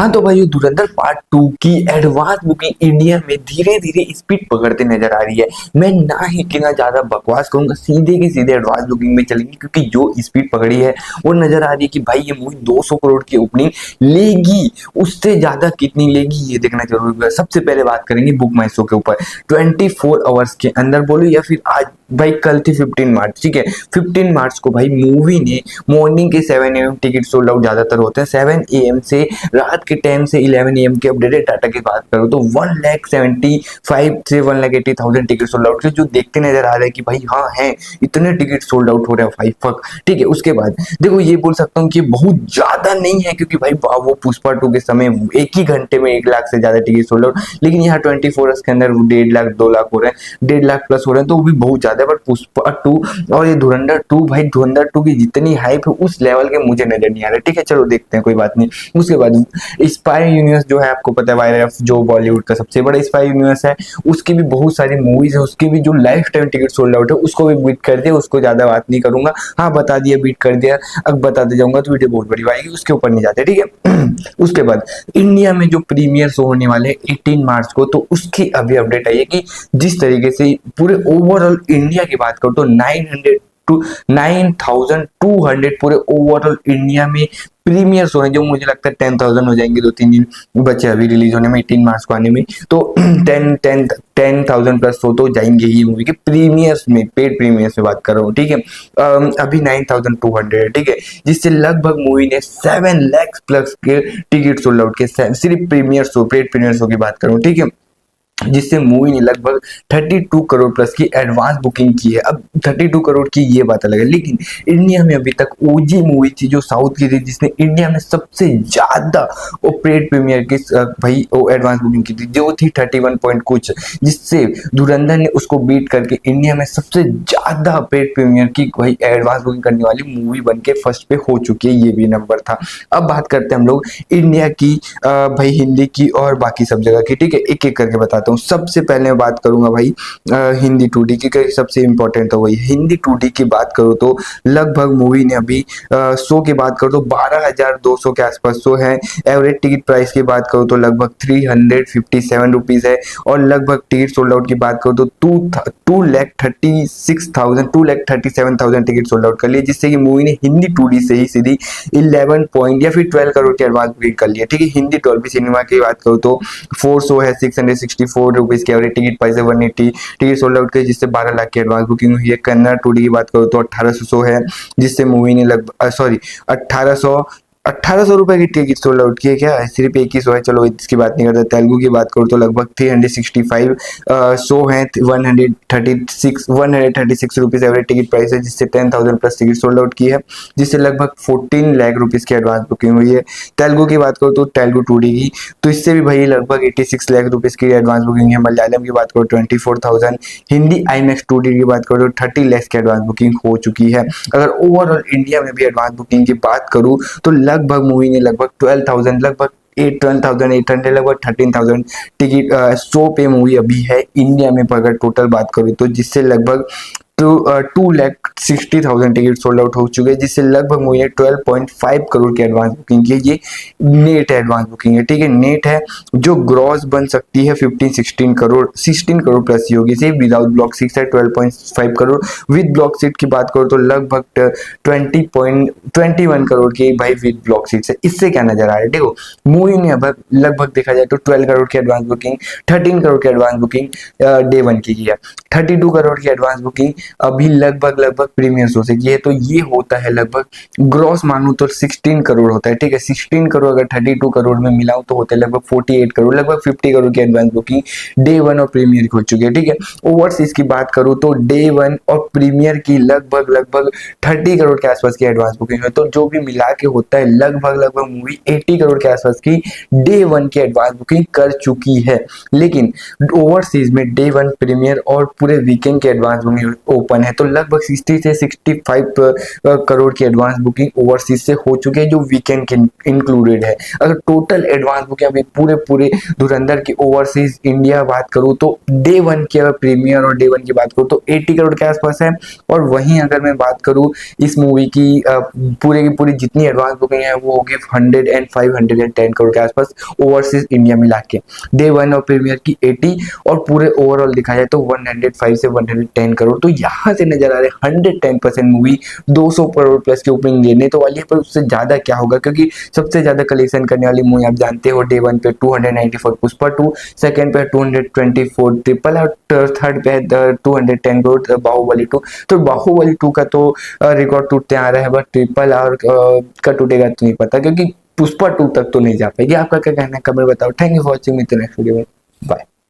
हाँ तो भाई ये धुरंधर पार्ट 2 की एडवांस बुकिंग इंडिया में धीरे धीरे स्पीड पकड़ते नजर आ रही है। मैं ना ही कि ना ज्यादा बकवास करूंगा, सीधे की सीधे एडवांस बुकिंग में चलेंगे क्योंकि जो स्पीड पकड़ी है वो नजर आ रही है कि भाई ये मूवी 200 करोड़ की ओपनिंग लेगी, उससे ज्यादा कितनी लेगी ये देखना जरूरी है। सबसे पहले बात करेंगे बुक माई शो के ऊपर। 24 आवर्स के अंदर बोलो या फिर आज भाई कल थी 15 मार्च, ठीक है 15 मार्च को भाई मूवी ने मॉर्निंग के 7 AM टिकट सोल्ड आउट ज्यादातर होते हैं। 7 AM से रात के 10 से 11 AM के अपडेटेड डाटा की बात करो तो 1,75,000 से 1,80,000 टिकट सोल्ड आउट जो देखते नजर आ रहा है कि भाई हाँ है इतने टिकट सोल्ड आउट हो रहे हैं भाई फक, ठीक है। उसके बाद देखो ये बोल सकता हूँ कि बहुत ज्यादा नहीं है क्योंकि भाई वो पुष्पा 2 के समय एक ही घंटे में 1 लाख से ज्यादा टिकट सोल्ड आउट, लेकिन यहाँ 24 आवर्स के अंदर 1.5 लाख 2 लाख हो रहे हैं, 1.5 लाख प्लस हो रहे हैं तो वो भी बहुत ज्यादा है। बट पुष्पा 2 और ये धुरंधर 2 भाई धुरंधर 2 की जितनी हाइप है उस लेवल के मुझे नजर नहीं आ रहा, ठीक है चलो देखते हैं कोई बात नहीं। उसके बाद स्पाई यूनिवर्स जो है आपको पता है वायरस जो बॉलीवुड का सबसे बड़ा स्पाई यूनिवर्स है, उसकी भी बहुत सारी मूवीज है, उसकी भी जो life time ticket sold out है उसको भी बीट कर दिया, उसको ज्यादा बात नहीं करूंगा। हाँ बता दिया बीट कर दिया, अब बताते जाऊंगा तो वीडियो बहुत बड़ी आएगी, उसके ऊपर नहीं जाते, ठीक है। उसके बाद इंडिया में जो प्रीमियर शो होने वाले हैं 18 मार्च को, तो उसकी अभी अपडेट आई है कि जिस तरीके से पूरे ओवरऑल इंडिया की बात करो तो 9,200 पूरे ओवरऑल इंडिया में प्रीमियर शो है, जो मुझे लगता है 10,000 हो जाएंगे, 2-3 दिन बचे अभी रिलीज होने में 18 मार्च को आने में, तो 10,000 प्लस शो तो जाएंगे ही मूवी के प्रीमियर्स में, पेड प्रीमियर्स में बात कर रहा हूँ, ठीक है। अभी 9,200 है, ठीक है, जिससे लगभग मूवी ने 7 लाख प्लस के टिकट सोल्ड आउट के सिर्फ premiere show, paid premiere show की बात करूँ, ठीक है, जिससे मूवी ने लगभग 32 करोड़ प्लस की एडवांस बुकिंग की है। अब 32 करोड़ की ये बात अलग है, लेकिन इंडिया में अभी तक ओजी मूवी थी जो साउथ की थी जिसने इंडिया में सबसे ज्यादा पेड प्रीमियर की भाई एडवांस बुकिंग की थी, जो थी 31 पॉइंट कुछ, जिससे धुरंधर ने उसको बीट करके इंडिया में सबसे ज्यादा पेड प्रीमियर की भाई एडवांस बुकिंग करने वाली मूवी बन के फर्स्ट पे हो चुकी है, ये भी नंबर था। अब बात करते हैं हम लोग इंडिया की भाई हिंदी की और बाकी सब जगह की, ठीक है, एक एक करके बताता हूँ। सबसे पहले मैं बात करूंगा भाई हिंदी 2D की, सबसे इंपॉर्टेंट तो वही हिंदी 2D की बात करूँ तो लगभग मूवी ने अभी शो की बात करूँ तो 12,200 के आसपास शो है। एवरेज टिकट प्राइस की बात करूँ तो लगभग 357 रुपीज है, और लगभग टिकट सोल्ड आउट की बात करूँ तो 2,36,000 टिकट सोल्ड आउट कर लिए, जिससे कि मूवी ने हिंदी 2D से ही सीधी 11 पॉइंट या फिर 12 करोड़ की एडवांस बुकिंग कर लिया, ठीक है। हिंदी डॉल्बी सिनेमा की बात करूँ तो 4 शो है, 664 रुपीज की एवरेज टिकट प्राइस है, 180 टिकट सोल्ड आउट की, जिससे 12 लाख की एडवांस बुकिंग हुई है। कन्नड़ 2D की बात करो तो 1800 शो है, जिससे मूवी ने लगभग 1800 रुपए की टिकट सोल्ड आउट की है, क्या सिर्फ एक ही शो है, चलो इसकी बात नहीं करते। तेलुगु की बात करूँ तो लगभग 365 शो है, 136 रुपीज एवरेज टिकट प्राइस है, जिससे 10,000 प्लस टिकट सोल्ड आउट की है, जिससे लगभग 14 लाख रुपीज की एडवांस बुकिंग हुई है। तेलुगु की बात करूँ तो तेलुगु 2D की, तो इससे भी भाई लगभग 86 लाख रुपीज की एडवांस बुकिंग है। मलयालम की बात करो 24,000, हिंदी IMAX 2D की बात करो तो 30 लाख की एडवांस बुकिंग हो चुकी है। अगर ओवरऑल इंडिया में भी एडवांस बुकिंग की बात करूँ तो लगभग मूवी ने लगभग 12,000 लगभग 12,800 लगभग 13,000 टिकट शो पे मूवी अभी है इंडिया में, अगर टोटल बात करूँ तो, जिससे लगभग 2,60,000 टिकट सोल्ड आउट हो चुके हैं, जिससे लगभग मुझे 12.5 करोड़ की एडवांस बुकिंग की है। ये नेट एडवांस बुकिंग है, ठीक है, नेट है, जो ग्रॉस बन सकती है 16 करोड़ प्लस ही होगी। सिर्फ विदाउट ब्लॉक 6 है 12.5 करोड़, विद ब्लॉक सीट की बात करो तो लगभग 20.21 करोड़ की भाई विद ब्लॉक सीट है। इससे क्या नजर आ रहा है, देखो मूवी ने अब लगभग देखा जाए तो 12 करोड़ की एडवांस बुकिंग, 13 करोड़ की एडवांस बुकिंग डे 1 की है, 32 करोड़ की एडवांस बुकिंग अभी लगभग प्रीमियर शो से की है, तो ये होता है लगभग ग्रॉस मानू तो 16 करोड़ होता है, ठीक है। 16 करोड़ अगर 32 करोड़ में मिलाऊं तो होता है लगभग 48 करोड़, लगभग 50 करोड़ की एडवांस बुकिंग डे 1 और प्रीमियर की हो चुकी है, ठीक है। ओवरसीज की बात करूं तो डे 1 और प्रीमियर की लगभग 30 करोड़ के आसपास की एडवांस बुकिंग है, तो जो भी मिला के होता है लगभग मूवी 80 करोड़ के आसपास की डे 1 की एडवांस बुकिंग कर चुकी है। लेकिन ओवरसीज में डे 1 प्रीमियर और पूरे वीकेंड की एडवांस बुकिंग ओपन है, तो लगभग 60 से 65 करोड़ की एडवांस बुकिंग ओवरसीज से हो चुकी है, जो वीकेंड के इंक्लूडेड है। अगर टोटल एडवांस बुकिंग अभी पूरे पूरे धुरंधर की ओवरसीज इंडिया बात करूँ तो डे वन की अगर प्रीमियर और डे वन की बात करूँ तो 80 करोड़ के आसपास है। और वहीं अगर मैं बात करूँ इस मूवी की पूरे की पूरी जितनी एडवांस बुकिंग है वो होगी 105 110 करोड़ के आसपास ओवरसीज इंडिया मिला के। डे वन और प्रीमियर की 80 और पूरे ओवरऑल दिखा जाए तो 105 से 110 करोड़। तो यहाँ से नजर आ रहे 110% मूवी 200 करोड़ प्लस की ओपनिंग लेने तो वाली है, पर उससे ज्यादा क्या होगा, क्योंकि सबसे ज्यादा कलेक्शन करने वाली मूवी आप जानते हो डे वन पे 294 पुष्पा 2, सेकंड पे 224 ट्रिपल और थर्ड पे 210 करोड़ बाहुबली 2। तो बाहुबली 2 का तो रिकॉर्ड टूटते आ रहा है, बट ट्रिपल और का टूटेगा तो नहीं पता, क्योंकि पुष्पा 2 तक तो नहीं जा पाएगी। आपका क्या कहना है कमेंट बताओ। थैंक यू फॉर वॉचिंग, मिलते हैं नेक्स्ट वीडियो में, बाय।